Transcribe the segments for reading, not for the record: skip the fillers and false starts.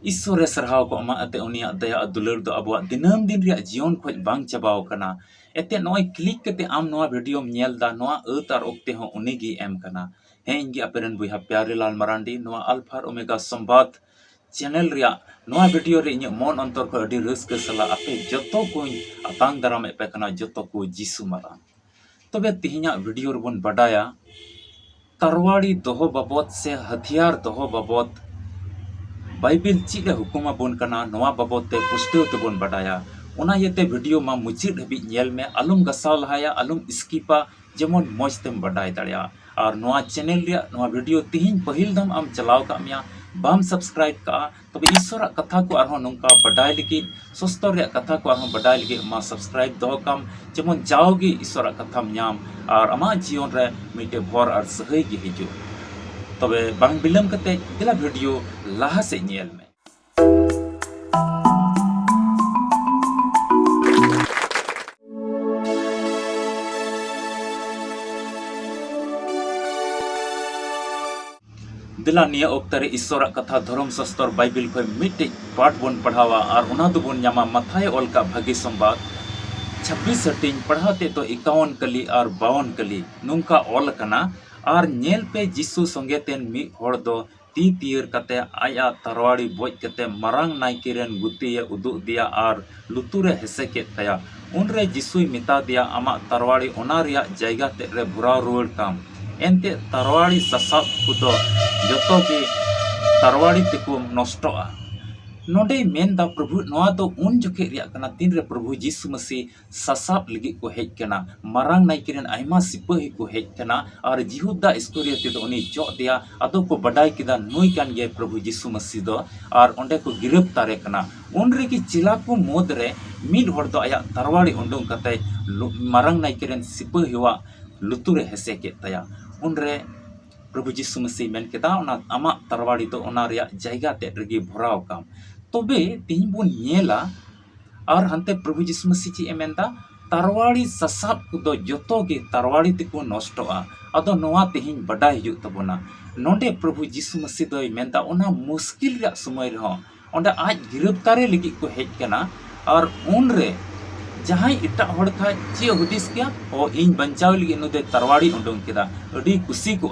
ईश्वरे सरहाव को अमा अते उनिया दया दुलर दो अबवा दिनम दिन रिया जीवन खोज बांग चबाव कना एते नोय क्लिक कते आम नोआ वीडियो नेल दा नोआ अत आर ओक्ते हो उनीगी एम कना हे इंगी अपेरन बुहा प्यारेलाल मरांडी नोआ अल्फा ओमेगा संवाद चैनल रिया नोआ वीडियो रे इᱧ मन अंतर को अडी रस्क सला आपे जतो को अतांग दराम पे कना जतो को जीसु मारा तबे तिहिया वीडियो रबन बडाया तरवाड़ी दोहो बाबत से हथियार दोहो बाबत बाइबिल चीज हुकुमा बोन कना नोआ बाबत ते पुष्टो तबन बडाया ओना येते वीडियो मा मुचिद हबी नेल में अलुम गसाव लहाया अलुम स्किपा जेमन मौज तेम बडाय दाड़िया और नोआ चैनल रिया नोआ वीडियो तिहिन पहिल दम आम चलाव का मिया बाम सब्सक्राइब का तबे ईश्वरा कथा को आरो नोंका बडाय लगी सस्तो रिया कथा को आरो बडाय लगी मा सब्सक्राइब दो कम जेमन जाओगी ईश्वरा कथा न्याम और अमा जीवन रे मिटे भोर और सही गी हिजु तबे बांग बिलम कते दिला वीडियो लाहा से नेल में दिला निया ओक्तरे ईश्वरा कथा धर्म शास्त्र बाइबिल को मिटे पाठ बन पढ़ावा और उना दो बन न्यामा मथाय ओल का भागी संवाद 26 हटिंग पढ़ाते तो 51 कली और 52 कली नुंका ओल कना और नेल पे जिसु संगे तेन मी होड़ दो ती तीर कते आया तरवाड़ी बोज कते मरांग नाइकेरन गुतिये उदुग दिया और लुतुरे हेसे के तया उनरे जिसुई मिता दिया आमा तरवाड़ी ओना रिया जायगा ते रे भुरा रुड़ काम एनते तरवाड़ी ससाब कुदो जतो की तरवाड़ी तेको नष्टोआ नोडे मेन दा प्रभु नोआ तो उन जोखे रिया कना तीन रे प्रभु यीशु मसीह ससाब लगी को हेज कना मरांग नाइकेरन आयमा सिपाही को हेज कना और जिहुदा इस्करियोती तो उनी जो दिया अदो को बडाई किदा नुई कान गे प्रभु यीशु मसीह दो और ओंडे को गिरफ्तारे कना उन रे की चिला को मोद रे मिड होड़ दो आया तरवाड़ी उंडुंग कते मरांग नाइकेरन सिपाही हुआ लुतुरे हेसे के तया उनरे प्रभु यीशु मसीह मेन केदा ओना आमा तरवाड़ी तो ओना रिया जायगा ते रगी भराव काम तबे तिहिन बोन नेला और हंते प्रभु यीशु मसीह ची एमेंदा तरवाड़ी ससाब को जतो गे तरवाड़ी तेको नष्टोआ अदो नोआ तिहिन बडाय हिजु तबोना नोंडे प्रभु यीशु मसीह दोय मेंदा ओना मुश्किल रा समय रहो ओंडे आज गिरफ्तारे लगी को हेज कना और उनरे जहां इटा हड़ खा चे हुदिस किया ओ इन बंचाव लगी नुदे तरवाड़ी उंडुंग केदा अडी खुशी को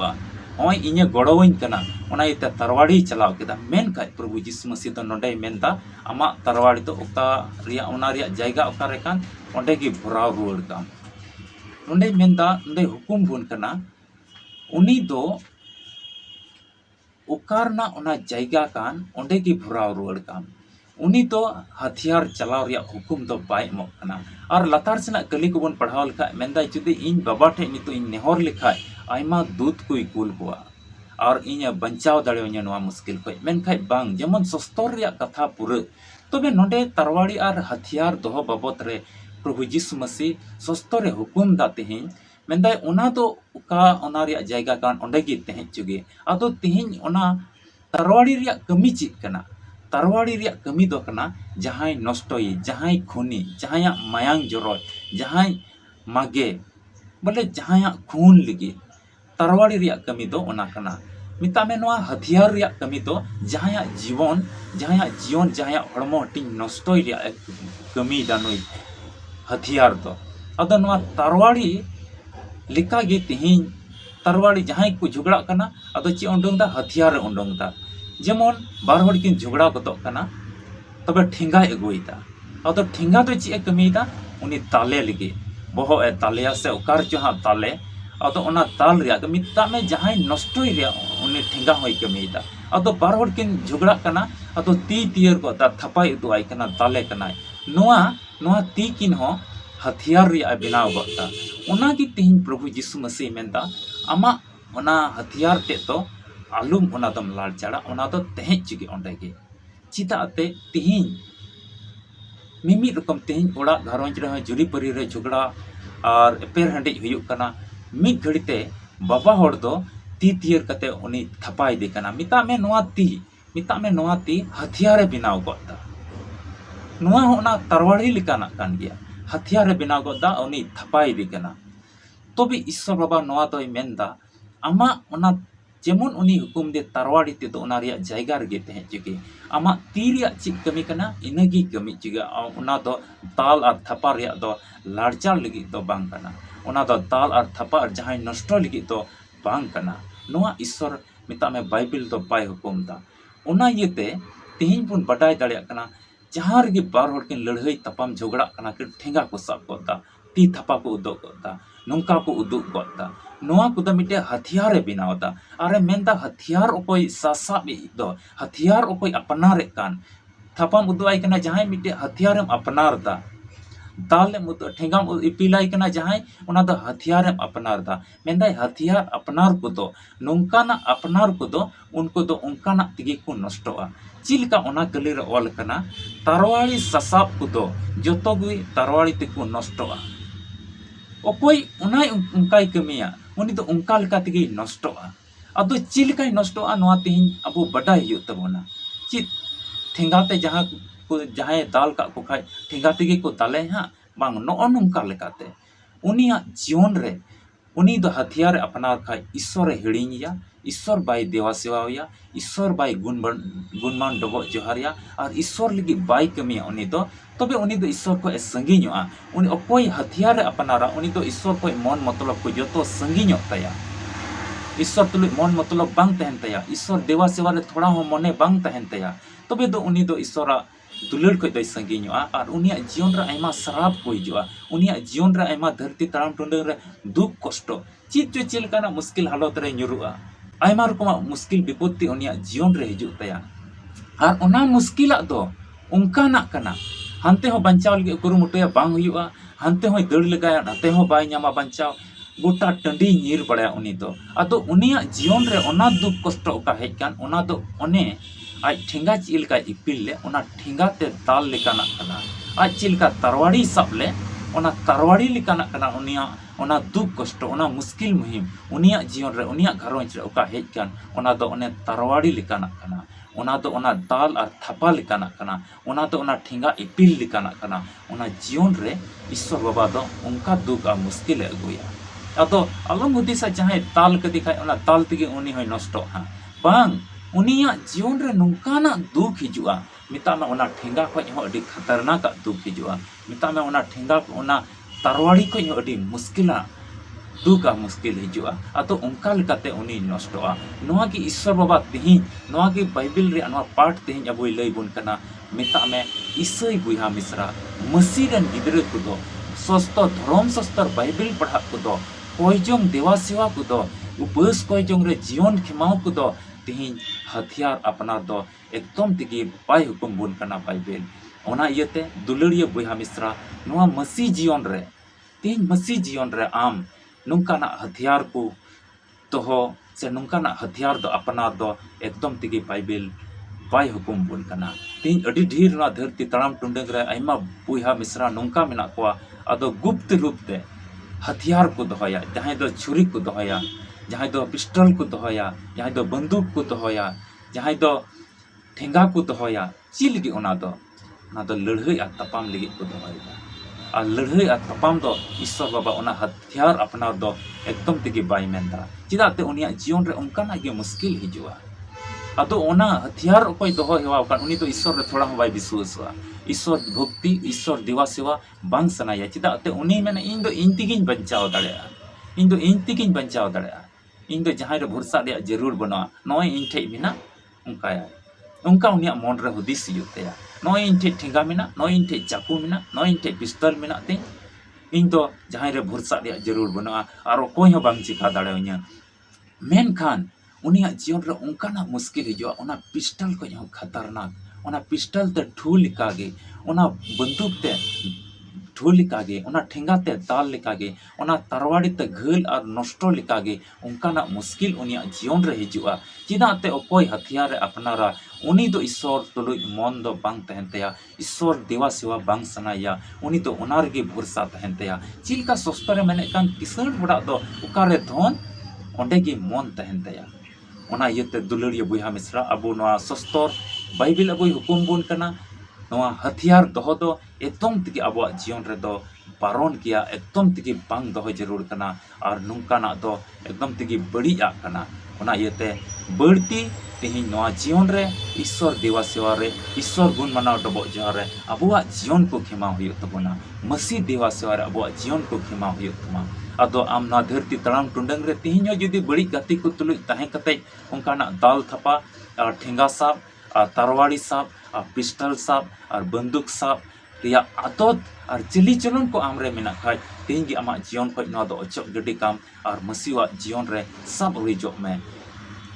ओय इने गड़ोवइन कना ओना इते तरवाड़ी चलाव केदा मेन का प्रभु यीशु मसीह तो नोडे मेनदा आमा तरवाड़ी तो ओका रिया ओना रिया जायगा ओका रेकान ओंडे की भराव रुड़ काम नोडे मेनदा नोडे हुकुम बुन कना उनी दो ओकारना ओना जायगा कान ओंडे की भराव रुड़ काम उनी तो हथियार चलाव रिया हुकुम दो बाय मो कना और लतार सेना कली को बन पढ़ाव लिखा मेंदा जुदी इन बाबा ठे नितो इन नेहर लिखा आयमा दूत कोई कुल हुआ और इन बंचाव दाड़े नोआ मुश्किल को मेनखाय बांग जेमन सस्तर रिया कथा पुरे तबे नोडे तरवाड़ी और हथियार दोहो बाबत रे प्रभु यीशु मसीह सस्तर हुकुम दा तिहिन मेंदा ओना तो का ओना रिया जायगा कान ओंडे गी तेहे चुगे आदो तिहिन ओना तरवाड़ी रिया कमी चित कना तरवाड़ी रिया कमी दो कना जहां नष्टोई जहां खूनी जहां मायांग जरोय जहां मागे बोले जहां खून लगी तरवाड़ी रिया कमी दो ओना कना मिता में नोआ हथियार रिया कमी दो जहां जीवन जहां हड़मो हटिंग नष्टोई रिया कमी दानुई हथियार दो अदो नोआ तरवाड़ी लिका गे तिहिन तरवाड़ी जहां को झगड़ा कना अदो ची उंडुंग दा हथियार उंडुंग दा जेमन बार हड़ किन झगड़ा गदो कना तबे ठेंगा एगुईदा अदो ठेंगा तो ची कमीदा उनी ताले लगी बहो ए तालेया से ओकार जो हां ताले अदो ओना ताल रिया मिता में जहां नष्टोय रिया उनी ठेंगा होई कमीदा अदो बार हड़ किन झगड़ा कना अदो ती तीर को ता थपाई दुआई कना ताले कना नोआ ती किन हो हथियार रिया बिनाव गता ओना की तिहिन प्रभु यीशु मसीह मेंदा आमा ओना हथियार ते तो आलुम ओना दम लाल चाड़ा ओना दो तेहे चिगे ओंडे गे चिताते तिहिन मिमी रकम तिहिन ओड़ा घरवंज रे जुरी परी रे झगड़ा और पेर हंडी हुयुक कना मिद घड़ीते बाबा होड़ दो ती तीर कते उनी थपाई दे कना मिता में नोआ ती हथियार बिनाव गता नोआ ओना तरवाड़ी लिकाना कान गया हथियार बिनाव गदा उनी थपाई दे कना तबे ईश्वर बाबा नोआ दोय मेनदा आमा ओना जेमन उनी हुकुम दे तरवाड़ी ते तो उना रिया जायगा रगे तहे चुके आमा ती रिया चिक कमी कना इनगी कमी चुगा उना दो ताल और थपा रिया दो लाड़चार लगी दो बांग कना उना दो ताल और थपा और जहां नष्ट लगी दो बांग कना नोआ ईश्वर मिता में बाइबिल दो बाय हुकुम दा उना येते तेहिं बुन बडाय दाड़िया कना जहां रगे बार होड़ किन लड़हई तपाम झगड़ा कना कि ठेंगा को साब गोदा ती थपा को उदो गोदा नोंका को उदुग गोदा नोआ कुदा मिटे हथियार बनावदा अरे मेंदा हथियार ओकोई सासाबी दो हथियार ओकोई अपनारे कान थपाम उदुआई कना जहां मिटे हथियार अपनार दा दाल मुद ठेंगाम इपिलाई कना जहां उना दो हथियार अपनार दा मेंदा हथियार अपनार को दो नोंकाना अपनार को दो उनको दो उनकाना तिगे को नष्टोआ चिलका उना गली रे ऑल कना तरवाड़ी ससाब को दो जतो गुई तरवाड़ी तिको नष्टोआ ओकोई उनाई उनकाई कमिया उनी तो उनका लका तिगे नष्टोआ अदो चिलकाई नष्टोआ नोआ तिहिन अबो बडाय हुयु तबोना चित ठेंगाते जहां को जहां दाल का को खाय ठेंगाते गे को दाले हां बांग नो नोंका लेकाते उनिया जीवन रे उनी दो हथियार अपनार खाय ईश्वर हिड़िया ईश्वर बाय देवा सेवाया ईश्वर बाय गुणमान डबो जोहारिया और ईश्वर लगी बाय कमिया उनी दो तबे उनी दो ईश्वर को संगिñoa उनी अकोई हथियार अपनारा उनी दो ईश्वर को मन मतलब को जतो संगिño तया ईश्वर तुलु मन मतलब बांग तहन तया ईश्वर देवा सेवा रे थोड़ा हो मने बांग तहन तया तबे दो उनी दो ईश्वरा दुलड़ को दई संगिñoa और उनिया जीवन रे आयमा श्राप को हिजुआ उनिया जीवन रे आयमा धरती ताराम टुंडे रे दुख कष्ट चित जो चिलकाना मुश्किल हालत रे nyuruआ आयमा रकमा मुश्किल विपत्ति उनिया जीवन रे हिजु तया और उना मुश्किला दो उनका ना कना हानते हो बंचाव लगे कुरुमुटया बांग हुयुआ हानते हो दड़ लगाया नाते हो बाय ᱧᱟᱢᱟ बंचाव गोटा टंडी ᱧᱤᱨ बड़ाया उनी दो अदो उनिया जीवन रे ओना दुख कष्ट ओका हेज कान ओना दो ओने आज ठेंगा चिलका इपिल ले ओना ठेंगा ते ताल लेकाना कना आज चिलका तरवाड़ी सबले ओना तरवाड़ी लेकाना कना उनिया ओना दुख कष्ट ओना मुश्किल मुहिम उनिया जीवन रे उनिया घरोंज रे ओका हेज कान ओना दो ओने तरवाड़ी लेकाना कना ओना दो ओना दाल और थपा लेकाना कना ओना दो ओना ठेंगा इपिल लेकाना कना ओना जीवन रे ईश्वर बाबा दो उनका दुख आ मुश्किल ए अगुया अदो अलम हुदिसा जहां ताल के दिखाय ओना ताल तिगे उनी होय नष्ट हा बांग उनिया जीवन रे नुकाना दुख हिजुआ मिता में ओना ठेंगा खय हो अडी खतरनाक दुख हिजुआ मिता में ओना ठेंगा ओना तरवाड़ी खय हो अडी मुश्किला दुख आ मुश्किल हिजुआ अतो उनका लेकाते उनी नष्टोआ नोआ की ईश्वर बाबा तिहि नोआ की बाइबिल रे नोआ पाठ तिहि अबोय लई बुन कना मिता में ईसई बुहा मिश्रा मसीरन गिदरे को दो सस्तो धर्म सस्तर बाइबिल पढ़ा को दो कोयजोंग देवा सेवा को दो उपस कोयजोंग रे जीवन खिमाव को दो तिहिन हथियार अपना दो एकदम तिगी बाय हुकुम बुन कना बाइबिल ओना इयते दुलड़िया बुहा मिश्रा नोआ मसी जीवन रे तिहिन मसी जीवन रे आम नुकाना हथियार को तो से नुकाना हथियार दो अपना दो एकदम तिगी बाइबिल बाय हुकुम बुन कना तिहिन अडी ढेर ना धरती तड़ाम टुंडंग रे आयमा बुहा मिश्रा नुका मेना कोआ अदो गुप्त रूप ते हथियार को दोहया जहां दो छुरी को दोहया जहां दो पिस्टल को दोहया जहां दो बंदूक को दोहया जहां दो ठेंगा को दोहया चिल गी ओना दो लड़हई आ तपाम लगी को दोहया आ लड़हई आ तपाम दो ईश्वर बाबा ओना हथियार अपनार दो एकदम तिगे बाय मेंदा चिदाते उनिया जीवन रे उनकाना गे मुश्किल हिजुआ अदो ओना हथियार ओकोय दोहो हेवा कान उनी तो ईश्वर रे थोड़ा बाय विश्वासवा ईश्वर भक्ति ईश्वर देवा सेवा बांग सनाया चिदाते उनी मेने इन दो इन तिगिन बचाव दाड़ेया इन दो इन तिगिन बचाव दाड़ेया इन दो जहां रे भरोसा रे जरूर बना नय इन ठे बिना उनकाया उनका उनिया मन रे हुदिस युतेया नय इन ठे ठेंगा मिना नय इन ठे चाकू मिना नय इन ठे पिस्तल मिना ते इन दो जहां रे भरोसा रे जरूर बना आरो कोई हो बांग चिका दाड़ेया मेन खान उनिया जीवन रे उनकाना मुश्किल हिजुआ ओना पिस्टल को यो खतरनाक ओना पिस्टल ते ठू लिकागे ओना बंदूक ते ठू लिकागे ओना ठेंगा ते दाल लिकागे ओना तरवाड़ी ते घल और नष्ट लिकागे उनकाना मुश्किल उनिया जीवन रे हिजुआ चिदाते ओकोय हथियार रे अपनारा उनी दो ईश्वर तुलु मन दो बांग तहन तया ईश्वर देवा सेवा बांग सनाया उनी दो ओनार गे भरोसा तहन तया चिलका सस्तरे मेने कान किसान बड़ा दो उकारे धन ओंडे गे मन तहन तया ओना इयते दुलड़िया बुहा मिश्रा अबो नोआ सस्तर बाइबिल अबोय हुकुम बुन कना नोआ हथियार दोहो दो एकदम तिगे अबो जीवन रे दो बारण किया एकदम तिगे बांग दोहो जरूर कना और नुकाना दो एकदम तिगे बड़ी आ कना ओना इयते बढ़ती तेहिं नवा जीवन रे ईश्वर देवा सेवा रे ईश्वर गुण मनाव डबो जहार रे अबुआ जीवन को खेमा हुयो तबोना मसी देवा सेवा रे अबुआ जीवन को खेमा हुयो तमा अदो आम ना धरती तड़ाम टुंडंग रे तेहिं जुदी बड़ी गति को तुलुज ताहे कते उनकाना दाल थपा ठेंगा साब तरवाड़ी साब पिस्टल साब और बंदूक साब रिया आदत और चली चलन को आमरे मेना खाय तेहिं गे आमा जीवन खय नवा दो अचक गडी काम और मसीवा जीवन रे सब रुइजो में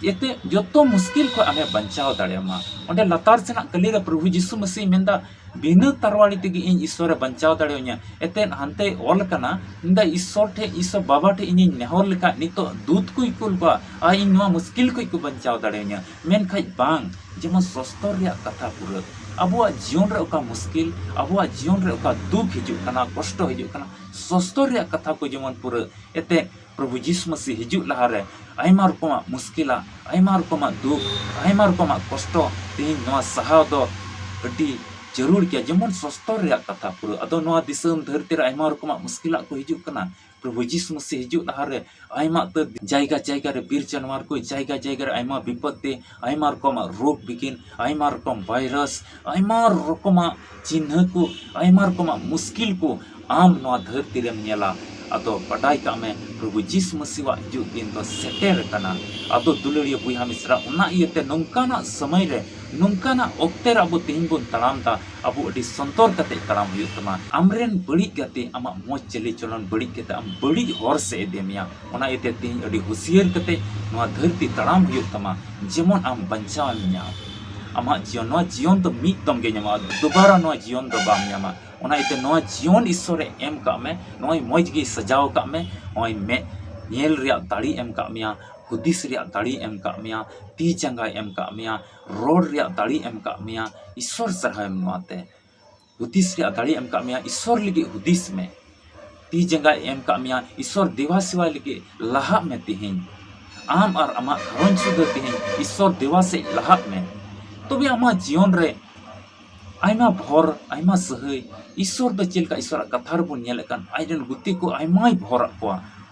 एते जो मुश्किल को आमे बचाव दाड़ेमा ओंडे लतार सेना कली रे प्रभु यीशु मसीह मेंदा बिना तरवाड़ी तेगी इन ईश्वर बचाव दाड़ेया एते हानते ऑल कना इंदा ईश्वर ठे ईश्वर बाबा ठे इन नेहर लेका नितो दूत को इकुल बा आ इन नवा मुश्किल को इकु बचाव दाड़ेया मेन खाय बांग जेमन सस्तर रिया कथा पुरा अबुआ जीवन रे ओका मुश्किल अबुआ जीवन रे ओका दुख हिजु कना कष्ट हिजु कना सस्तर रिया कथा को जेमन पुरा एते प्रभु यीशु मसीह हिजु लहारे आयमा रकमा मुश्किला आयमा रकमा दुख आयमा रकमा कष्ट तेहिं नवा सहाव दो अडी जरूर क्या जेमन सस्तर रिया कथा पुरा अदो नवा दिसम धरती रे आयमा रकमा मुश्किला को हिजु कना प्रभु यीशु मसीह हिजु लहारे आयमा त जायगा जायगा रे बीर जानवर को जायगा जायगा रे आयमा विपत्ति आयमा रकमा रोग बिगिन आयमा रकम वायरस आयमा रकमा चिन्ह को आयमा रकमा मुश्किल को आम नवा धरती रे नेला अदो बडाई का में प्रभु यीशु मसीह हिजु दिन तो सेटेर कना अदो दुलड़िया बुहा मिश्रा उना इयते नंकाना समय रे नंकाना ओक्ते रे अबो तेहिं बोन तड़ाम दा अबो अडी संतोर कते तड़ाम हुयो तमा आमरेन बड़ी गते आमा मोज चली चलन बड़ी कते आम बड़ी हर से एदेमिया उना इयते तेहिं अडी हुसियर कते नवा धरती तड़ाम हुयो तमा जेमन आम बंचाव मिया आमा जीवन तो मीत दम गे ᱧᱟᱢᱟ दोबारा नवा जीवन दो बाम ᱧᱟᱢᱟ ओना इते नवा जीवन ईश्वर एम का में नोय मोज गे सजाव का में ओय में नेल रिया दाड़ी एम का मिया हुदिस रिया दाड़ी एम का मिया ती जंगा एम का मिया रोड रिया दाड़ी एम का मिया ईश्वर सरहाम नवाते हुदिस रिया दाड़ी एम का मिया ईश्वर लगे हुदिस में ती जंगा एम का मिया ईश्वर देवा सेवा लगे लहा में तिहिं आम और अमा घरन सुद तिहिं ईश्वर देवा से लहा में तो भी आमा जीवन रे आयमा भर आयमा सहय ईश्वर द चेलका ईश्वर कथा रबन नेल कान आइडन गुति को आयमाय भर को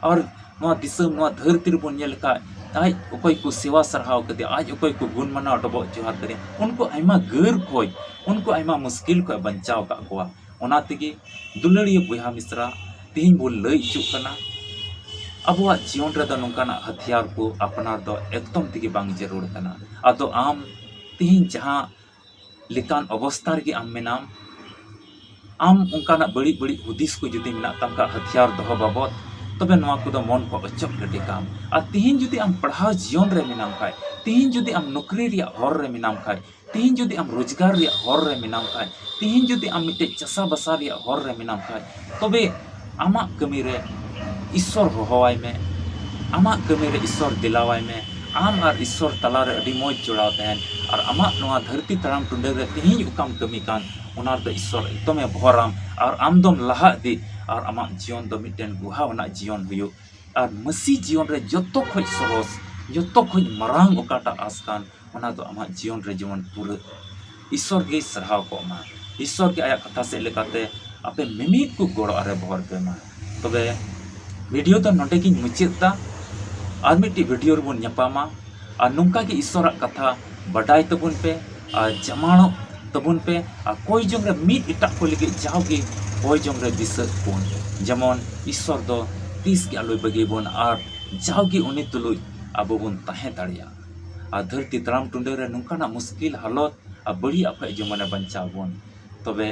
और नवा दिसम नवा धरती रबन नेल का आज ओकय को सेवा सरहाव कदे आज ओकय को गुण मनाव डबो जोहार करे उनको आयमा गर कोय उनको आयमा मुश्किल को बंचाव का कोआ ओना तेगे दुलड़िया बुहा मिश्रा तेहिं बो लई चु कना अबुआ जीवन रे द नंकाना हथियार को अपनार दो एकदम तेगे बांग जरूर कना अदो आम तेहिं जहां लेकान अवस्था रे आम मेनाम आम उनकाना बड़ी बड़ी हुदिस को जुदी मेना तमका हथियार दो बाबत तबे नवा को मन को अचक गडी काम आ तेहिं जुदी आम पढ़ाव जीवन रे मेनाम खाय तेहिं जुदी आम नौकरी रिया हर रे मेनाम खाय तेहिं जुदी आम रोजगार रिया हर रे मेनाम खाय तेहिं जुदी आम मिटे चसा बसा रिया हर रे मेनाम खाय तबे आमा कमी रे ईश्वर होहवाय में आमा कमी रे ईश्वर दिलावाय में आम और ईश्वर तला रे अडी मोज जोड़ाव तहन और आमा नवा धरती तड़ाम टुंडे रे तेहिं उकाम कमी कान उनार द ईश्वर एकदमे भराम और आमदम लहा दी और आमा जीवन द मिटेन गुहावना जीवन हुयो और मसी जीवन रे जतो खय सहज जतो खय मरांग ओकाटा आसकान ओना दो आमा जीवन रे जीवन पूरा ईश्वर के सरहाव को मा ईश्वर के आया कथा से लेकाते आपे मिमित को गोड़ आरे भर पे मा तबे वीडियो तो नोटे की मुचिता और मिट्टी वीडियो रबन ᱧᱟᱯᱟᱢᱟ और नुका के ईश्वर कथा बडाय तबुन पे और जमानो तबुन पे और कोई जंग रे मिट इटा को लगे जाओगे कोई जंग रे दिस कोन जेमन ईश्वर दो 30 के आलोय बगे बोन और जाओगे उनी तुलुय अब बोन ताहे दाड़िया और धरती तराम टुंडे रे नुकाना मुश्किल हालत और बड़ी आपे जमने बंचाव बोन तबे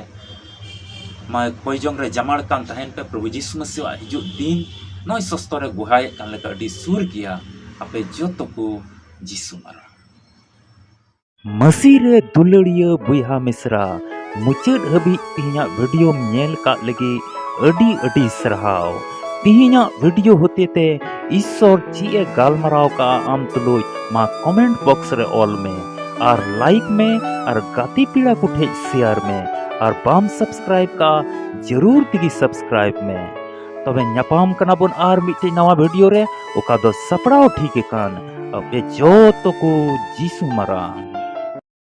मा कोई जंग रे जमाड़ कान ताहेन पे प्रभु यीशु मसीह हिजु दिन नय सस्तरे गुहाय कान लेका अडी सुर किया आपे जतो को यीशु मारा मसीह रे दुलड़िया बुहा मिश्रा मुचाद हबी तिहिना वीडियो नेल का लगे अडी अडी सरहाव तिहिना वीडियो होते ते ईश्वर चीए गालमराव का आम तुलुय मा कमेंट बॉक्स रे ऑल में और लाइक में और गाती पीड़ा को ठे शेयर में और बाम सब्सक्राइब का जरूर तिगी सब्सक्राइब में तबे ᱧᱟᱯᱟᱢ कना बोन आर मिटे नवा वीडियो रे ओका दो सपड़ाव ठीक कान अबे जो तो को जीसु मरा।